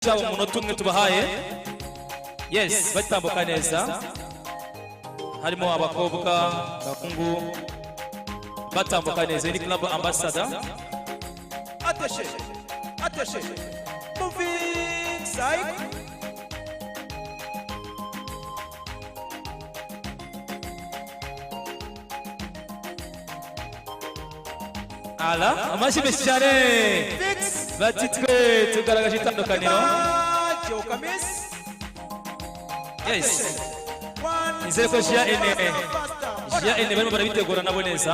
cyabo mu munota umwe tubahaye. Yes, batambuka neza. Harimo abakobwa, abahungu batambuka neza. Ni club ambassador. Attaché. Moving side. Ala, amashi beshare. Batitwe tugaragaje itandukaniro. Yes. Izere ko Jia ene barimo barabitegura nabo neza.